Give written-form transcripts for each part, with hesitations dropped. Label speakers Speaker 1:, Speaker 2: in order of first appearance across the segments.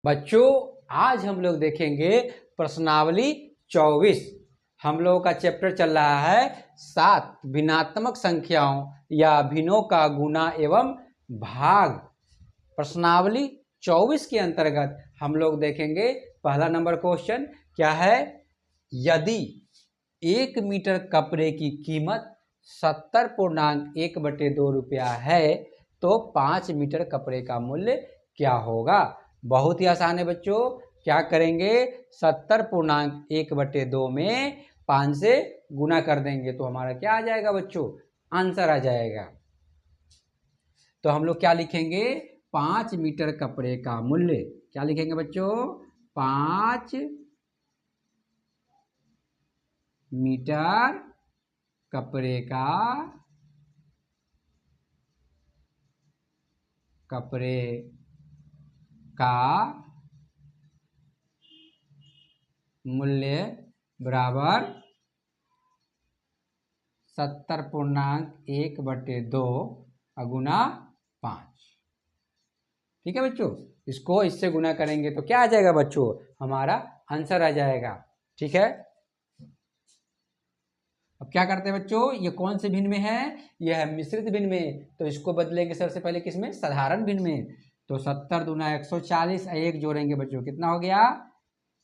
Speaker 1: बच्चों आज हम लोग देखेंगे प्रश्नावली 24। हम लोगों का चैप्टर चल रहा है 7 भिन्नात्मक संख्याओं या भिन्नों का गुणा एवं भाग। प्रश्नावली 24 के अंतर्गत हम लोग देखेंगे पहला नंबर क्वेश्चन क्या है। यदि 1 मीटर कपड़े की कीमत 70.1/2 रुपया है तो 5 मीटर कपड़े का मूल्य क्या होगा। बहुत ही आसान है बच्चों। क्या करेंगे 70.1/2 में 5 से गुना कर देंगे तो हमारा क्या आ जाएगा बच्चों, आंसर आ जाएगा। तो हम लोग क्या लिखेंगे 5 मीटर कपड़े का मूल्य। क्या लिखेंगे बच्चों 5 मीटर कपड़े का मूल्य बराबर 70.1/2 गुना 5। ठीक है बच्चों, इसको इससे गुना करेंगे तो क्या आ जाएगा बच्चों, हमारा आंसर आ जाएगा। ठीक है, अब क्या करते हैं बच्चों, ये कौन से भिन्न में है, यह है मिश्रित भिन्न में। तो इसको बदलेंगे सबसे पहले किसमें, साधारण भिन्न में। तो 70 दूना 140, एक जोड़ेंगे बच्चों कितना हो गया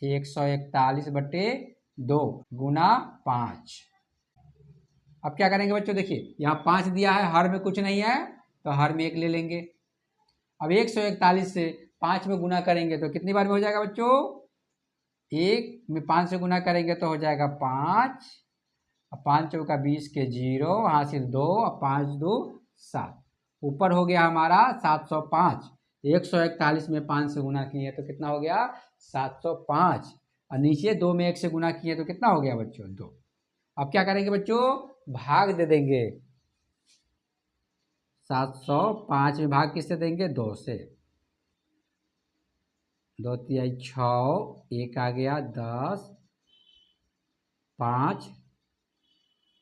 Speaker 1: 141/2 गुना 5। अब क्या करेंगे बच्चों, देखिए यहाँ 5 दिया है, हर में कुछ नहीं है तो हर में 1 ले लेंगे। अब 141 से 5 में गुना करेंगे तो कितनी बार में हो जाएगा बच्चों, 1 में 5 से गुना करेंगे तो हो जाएगा 5। 5 चौका 20 के 0, हासिल 2, 5 2 7, ऊपर हो गया हमारा 705। 141 में 5 से गुना किए तो कितना हो गया 705, और नीचे 2 में 1 से गुना किए तो कितना हो गया बच्चों 2। अब क्या करेंगे बच्चों, भाग दे देंगे। 705 में भाग किससे देंगे, 2 से। 2 तिहाई 6, 1 आ गया 10, 5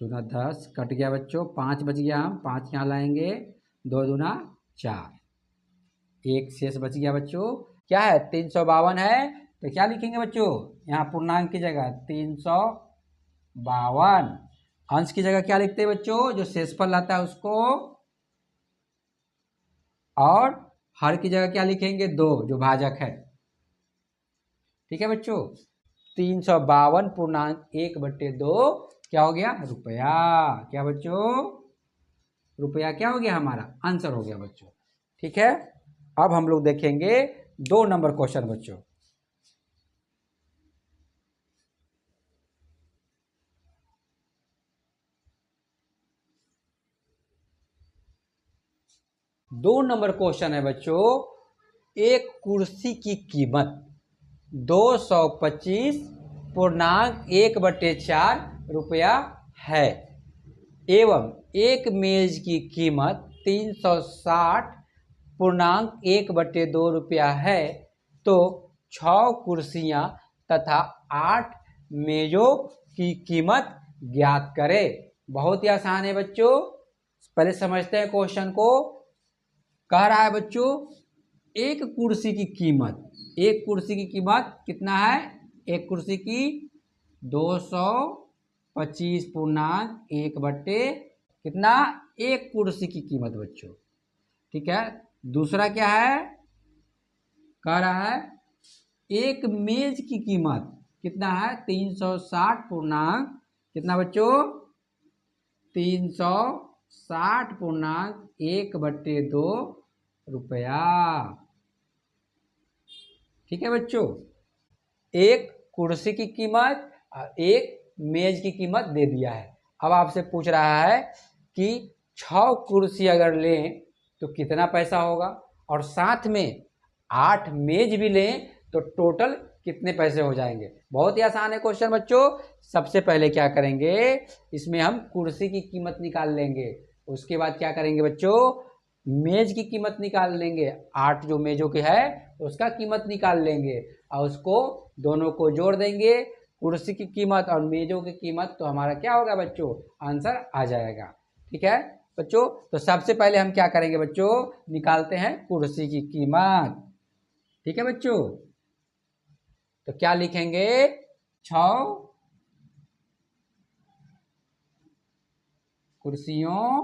Speaker 1: दूना 10 कट गया बच्चों, 5 बच गया, हम 5 यहाँ लाएंगे, 2 दूना 4, 1 शेष बच गया बच्चों। क्या है 352 है, तो क्या लिखेंगे बच्चों, यहाँ पूर्णांक की जगह 352, अंश की जगह क्या लिखते हैं बच्चों, जो शेषफल आता है उसको, और हर की जगह क्या लिखेंगे 2 जो भाजक है। ठीक है बच्चों, 352.1/2 क्या हो गया रुपया। क्या बच्चों, रुपया क्या हो गया, हमारा आंसर हो गया बच्चों। ठीक है, अब हम लोग देखेंगे 2 नंबर क्वेश्चन बच्चों। दो नंबर क्वेश्चन है बच्चों, एक कुर्सी की कीमत 225.1/4 रुपया है एवं एक मेज की कीमत 360.1/2 रुपया है, तो 6 कुर्सियां तथा 8 मेजों की कीमत ज्ञात करें। बहुत ही आसान है बच्चों, पहले समझते हैं क्वेश्चन को। कह रहा है बच्चों एक कुर्सी की कीमत, एक कुर्सी की कीमत कितना है, एक कुर्सी की 225.1 कितना, एक कुर्सी की कीमत बच्चों। ठीक है, दूसरा क्या है, कह रहा है एक मेज की कीमत कितना है 360 पूर्णांक कितना बच्चों, 360.1/2 रुपया। ठीक है बच्चों, एक कुर्सी की कीमत और एक मेज की कीमत दे दिया है। अब आपसे पूछ रहा है कि 6 कुर्सी अगर लें तो कितना पैसा होगा, और साथ में 8 मेज भी लें तो टोटल कितने पैसे हो जाएंगे। बहुत ही आसान है क्वेश्चन बच्चों। सबसे पहले क्या करेंगे, इसमें हम कुर्सी की कीमत निकाल लेंगे, उसके बाद क्या करेंगे बच्चों, मेज की कीमत निकाल लेंगे, 8 जो मेजों की है उसका कीमत निकाल लेंगे, और उसको दोनों को जोड़ देंगे, कुर्सी की कीमत और मेजों की कीमत, तो हमारा क्या होगा बच्चों, आंसर आ जाएगा। ठीक है बच्चों, तो सबसे पहले हम क्या करेंगे बच्चों, निकालते हैं कुर्सी की कीमत। ठीक है बच्चों, तो क्या लिखेंगे, 6 कुर्सियों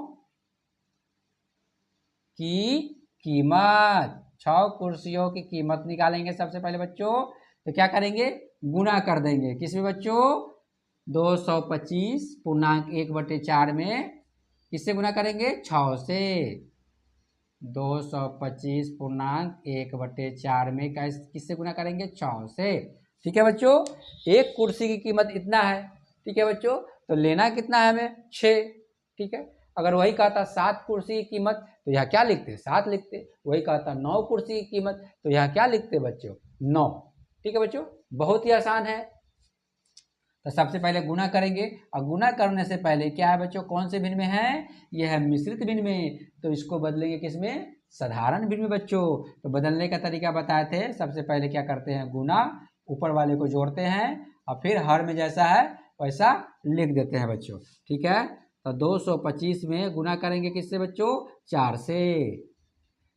Speaker 1: की कीमत, 6 कुर्सियों की कीमत निकालेंगे सबसे पहले बच्चों। तो क्या करेंगे, गुना कर देंगे किसमें बच्चों, 225.1/4 में किससे गुना करेंगे, 6 से। 225.1/4 में किससे गुना करेंगे, 6 से। ठीक है बच्चों, एक कुर्सी की कीमत इतना है। ठीक है बच्चों, तो लेना कितना है हमें, 6। ठीक है, अगर वही कहता 7 कुर्सी की कीमत तो यहाँ क्या लिखते, 7 लिखते। वही कहता 9 कुर्सी की कीमत तो यहाँ क्या लिखते बच्चों, 9। ठीक है बच्चों, बहुत ही आसान है। तो सबसे पहले गुना करेंगे, और गुना करने से पहले क्या है बच्चों, कौन से भिन्न में है, यह है मिश्रित भिन्न में। तो इसको बदलेंगे किसमें, साधारण भिन्न में बच्चों। तो बदलने का तरीका बताए थे, सबसे पहले क्या करते हैं, गुना, ऊपर वाले को जोड़ते हैं और फिर हर में जैसा है वैसा लिख देते हैं बच्चों। ठीक है, तो 225 में गुना करेंगे किससे बच्चों, 4 से।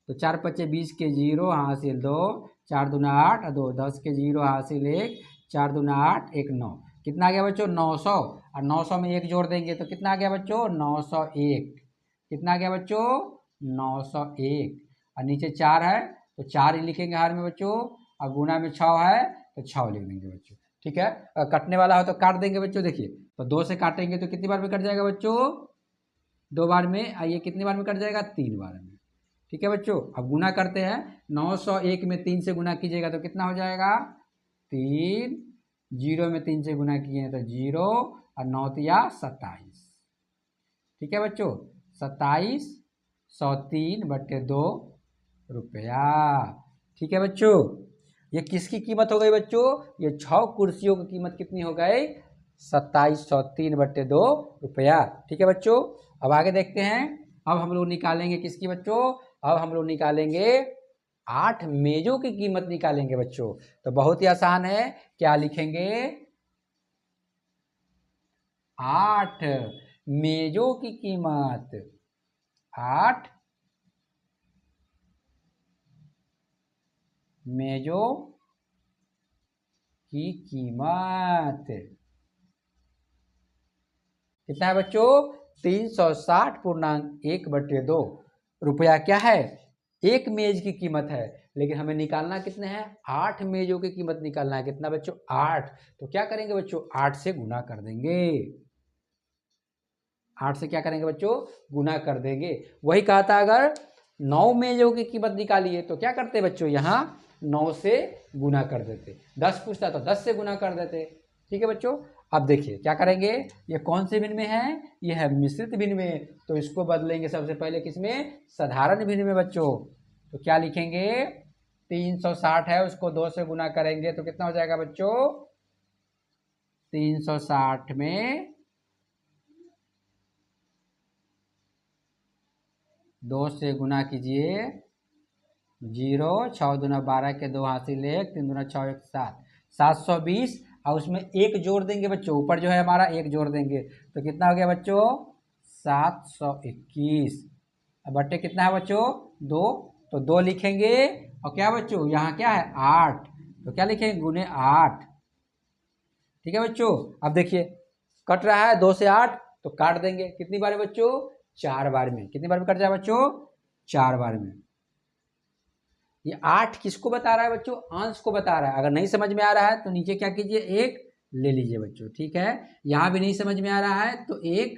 Speaker 1: तो 4 पच्चे 20 के 0 हासिल 2, 4 दूना 8 और 2, 10 के 0 हासिल 1, 4 दूना 8, 1 9। कितना आ गया बच्चों, 900। और 900 में 1 जोड़ देंगे तो कितना आ गया बच्चों, 901। कितना आ गया बच्चों, 901। और नीचे 4 है तो 4 ही लिखेंगे हर में बच्चों, और गुना में 6 है तो 6 लिख देंगे बच्चों। ठीक है, कटने वाला हो तो काट देंगे बच्चों। देखिए, तो 2 से काटेंगे तो कितनी बार में कट जाएगा बच्चों, 2 बार में। ये कितनी बार में कट जाएगा, 3 बार में। ठीक है बच्चों, अब गुना करते हैं, 901 में 3 से गुना कीजिएगा तो कितना हो जाएगा, 3। 0 में 3 से गुना किए हैं तो 0, और 9 तिया 27। ठीक है बच्चों, 2703/2 रुपया। ठीक है बच्चों, ये किसकी कीमत हो गई बच्चों, ये 6 कुर्सियों की कीमत कितनी हो गई, 2703/2 रुपया। ठीक है बच्चों, अब आगे देखते हैं। अब हम लोग निकालेंगे किसकी बच्चों, अब हम लोग निकालेंगे 8 मेजों की कीमत निकालेंगे बच्चों। तो बहुत ही आसान है, क्या लिखेंगे, 8 मेजों की कीमत, 8 मेजों की कीमत कितना है बच्चों, 360.1/2 रुपया। क्या है, एक मेज की कीमत है, लेकिन हमें निकालना कितने हैं, 8 मेजों की कीमत निकालना है। कितना बच्चों, 8। तो क्या करेंगे बच्चों, 8 से गुना कर देंगे। 8 से क्या करेंगे बच्चों, गुना कर देंगे। वही कहा था अगर 9 मेजों की कीमत निकालिए तो क्या करते बच्चों, यहाँ 9 से गुना कर देते। 10 पूछता तो 10 से गुना कर देते। ठीक है बच्चों, अब देखिए क्या करेंगे, ये कौन से भिन्न में है, ये है मिश्रित भिन्न में। तो इसको बदलेंगे सबसे पहले किसमें, साधारण भिन्न में बच्चों। तो क्या लिखेंगे, 360 है उसको 2 से गुना करेंगे तो कितना हो जाएगा बच्चों, 360 में 2 से गुना कीजिए, 0, 6 दूना 12 के 2 हासिल 1, 3 दूना 6 1 7, 720। और उसमें 1 जोड़ देंगे बच्चों, ऊपर जो है हमारा 1 जोड़ देंगे तो कितना हो गया बच्चों, 721। अब बट्टे कितना है बच्चों, 2। तो 2 लिखेंगे, और क्या बच्चों यहाँ क्या है, 8। तो क्या लिखेंगे, गुने 8। ठीक है बच्चों, अब देखिए कट रहा है 2 से 8 तो काट देंगे। कितनी बार में बच्चों, 4 बार में। कितनी बार में कट जाए बच्चों, 4 बार में। ये 8 किसको बता रहा है बच्चों, अंश को बता रहा है। अगर नहीं समझ में आ रहा है तो नीचे क्या कीजिए, 1 ले लीजिए बच्चों। ठीक है, यहाँ भी नहीं समझ में आ रहा है तो 1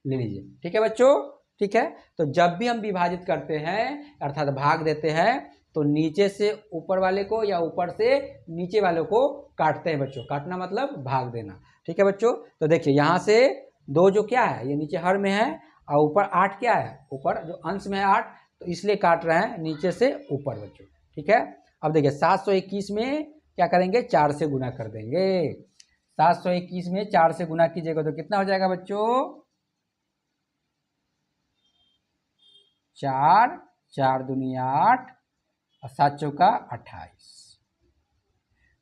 Speaker 1: ले लीजिए। ठीक है बच्चों, ठीक है। तो जब भी हम विभाजित करते हैं अर्थात भाग देते हैं तो नीचे से ऊपर वाले को या ऊपर से नीचे वाले को काटते हैं बच्चों। काटना मतलब भाग देना। ठीक है बच्चों, तो देखिए यहाँ से 2 जो क्या है, ये नीचे हर में है, और ऊपर 8 क्या है, ऊपर जो अंश में है 8, तो इसलिए काट रहे हैं नीचे से ऊपर बच्चों। ठीक है, अब देखिए 721 में क्या करेंगे, 4 से गुना कर देंगे। 721 में 4 से गुना कीजिएगा तो कितना हो जाएगा बच्चों, 4, 4 दूनी 8 और 7 चौका 28।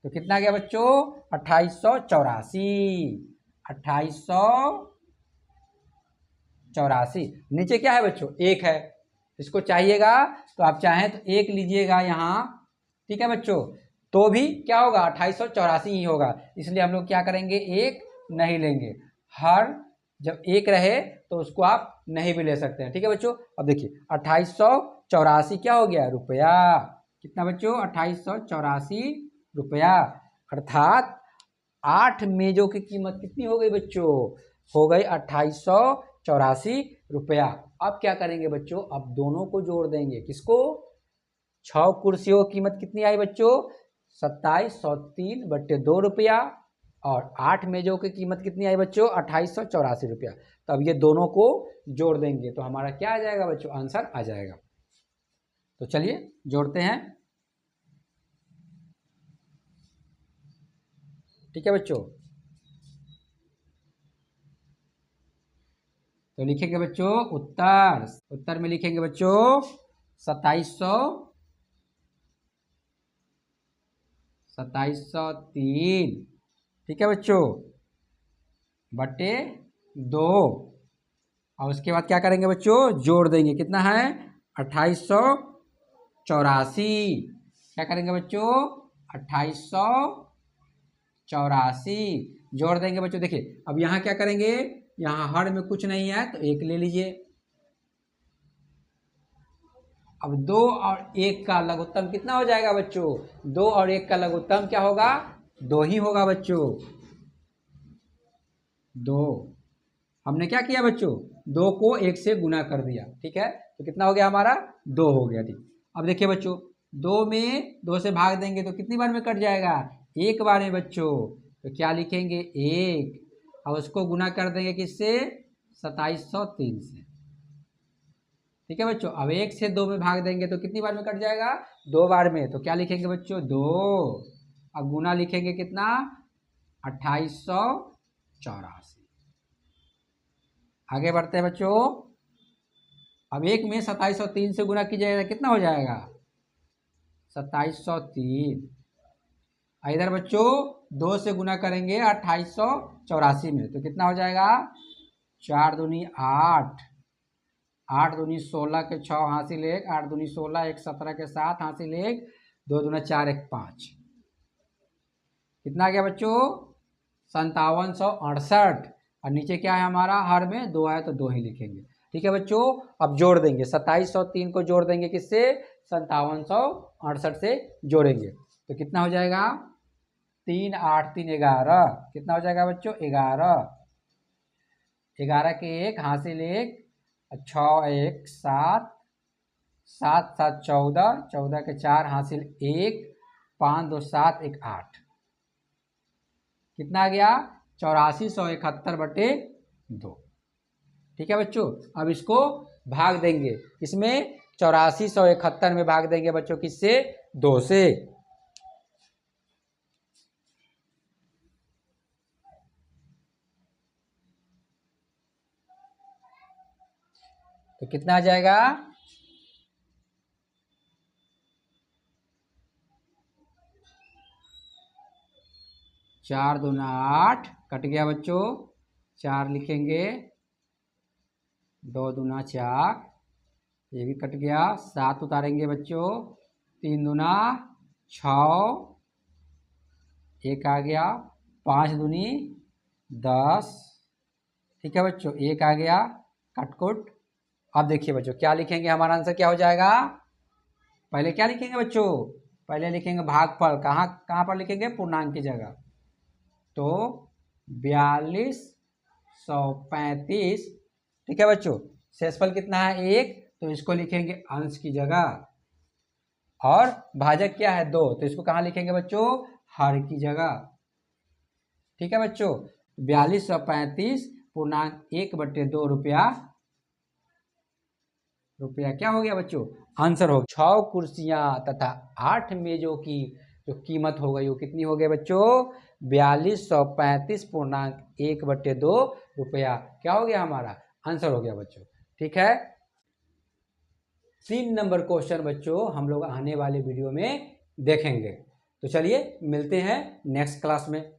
Speaker 1: तो कितना गया बच्चों, 2884। 2884। नीचे क्या है बच्चों, 1 है। इसको चाहिएगा तो आप चाहें तो 1 लीजिएगा यहाँ, ठीक है बच्चों, तो भी क्या होगा 2884 ही होगा, इसलिए हम लोग क्या करेंगे, एक नहीं लेंगे। हर जब एक रहे तो उसको आप नहीं भी ले सकते हैं। ठीक है बच्चों, अब देखिए 2884 क्या हो गया, रुपया। कितना बच्चों, 2884 रुपया, अर्थात 8 मेजों की कीमत कितनी हो गई बच्चों, हो गई 2884 रुपया। अब क्या करेंगे बच्चों, अब दोनों को जोड़ देंगे, किसको, 6 कुर्सियों की कीमत कितनी आई बच्चों, 2703/2 रुपया, और 8 मेजों की कीमत कितनी आई बच्चों, 2884 रुपया। तो अब ये दोनों को जोड़ देंगे तो हमारा क्या आ जाएगा बच्चों, आंसर आ जाएगा। तो चलिए जोड़ते हैं। ठीक है बच्चों, तो लिखेंगे बच्चों उत्तर, उत्तर में लिखेंगे बच्चों 2703। ठीक है बच्चों, बटे 2, और उसके बाद क्या करेंगे बच्चों, जोड़ देंगे, कितना है 2884। क्या करेंगे बच्चों, 2884 जोड़ देंगे बच्चों। देखिए अब यहाँ क्या करेंगे, यहाँ हर में कुछ नहीं है तो एक ले लीजिए। अब 2 और 1 का लघुत्तम कितना हो जाएगा बच्चों, 2 और 1 का लघुत्तम क्या होगा, 2 ही होगा बच्चों, 2। हमने क्या किया बच्चों, 2 को 1 से गुना कर दिया। ठीक है, तो कितना हो गया हमारा, 2 हो गया। ठीक, अब देखिए बच्चों 2 में 2 से भाग देंगे तो कितनी बार में कट जाएगा, एक बार में बच्चों। तो क्या लिखेंगे, 1, और उसको गुना कर देंगे किससे, 2703 से। ठीक है बच्चों, अब 1 से 2 में भाग देंगे तो कितनी बार में कट जाएगा, 2 बार में। तो क्या लिखेंगे बच्चों, 2, अब गुना लिखेंगे कितना, 2884। आगे बढ़ते हैं बच्चों, अब 1 में 2703 से गुना कीजिएगा कितना हो जाएगा, 2703। इधर बच्चों 2 से गुना करेंगे 2884 में तो कितना हो जाएगा, 4 दूनी 8, 8 दूनी 16 के 6 हासिल 1, 8 दूनी 16, 1 17 के 7 हासिल 1, 2 दूना 4, 1 5। कितना आ गया बच्चों, 5768। और नीचे क्या है हमारा, हर में 2 है तो 2 ही लिखेंगे। ठीक है बच्चों, अब जोड़ देंगे, 2703 को जोड़ देंगे किससे, 5768 से जोड़ेंगे तो कितना हो जाएगा, 3 8 3 11, कितना हो जाएगा बच्चों, 11, 11 के 1 हासिल 1, 6 1 7, 7 7 14, 14 के 4 हासिल 1, 5 2 7 1 8। कितना आ गया, 8471/2। ठीक है बच्चों, अब इसको भाग देंगे, इसमें 8471 में भाग देंगे बच्चों किससे, 2 से। तो कितना आ जाएगा, 4 दूना 8, कट गया बच्चों, 4 लिखेंगे, 2 दूना 4, ये भी कट गया, 7 उतारेंगे बच्चों, 3 दूना 6, 1 आ गया, 5 दूनी 10। ठीक है बच्चों, 1 आ गया, कटकुट। अब देखिए बच्चों क्या लिखेंगे, हमारा आंसर क्या हो जाएगा, पहले क्या लिखेंगे बच्चों, पहले लिखेंगे भागफल, कहाँ कहाँ पर लिखेंगे, पूर्णांक की जगह। तो 4235। ठीक है बच्चों, शेषफल कितना है 1, तो इसको लिखेंगे अंश की जगह, और भाजक क्या है 2, तो इसको कहाँ लिखेंगे बच्चों, हर की जगह। ठीक है बच्चों, 4235/1/2 रुपया, रुपया क्या हो गया बच्चों, आंसर हो गया। 6 कुर्सियां तथा 8 मेजों की जो कीमत हो गई वो कितनी हो गई बच्चों, 4235/1/2 रुपया। क्या हो गया, हमारा आंसर हो गया बच्चों। ठीक है, 3 नंबर क्वेश्चन बच्चों हम लोग आने वाले वीडियो में देखेंगे। तो चलिए मिलते हैं नेक्स्ट क्लास में।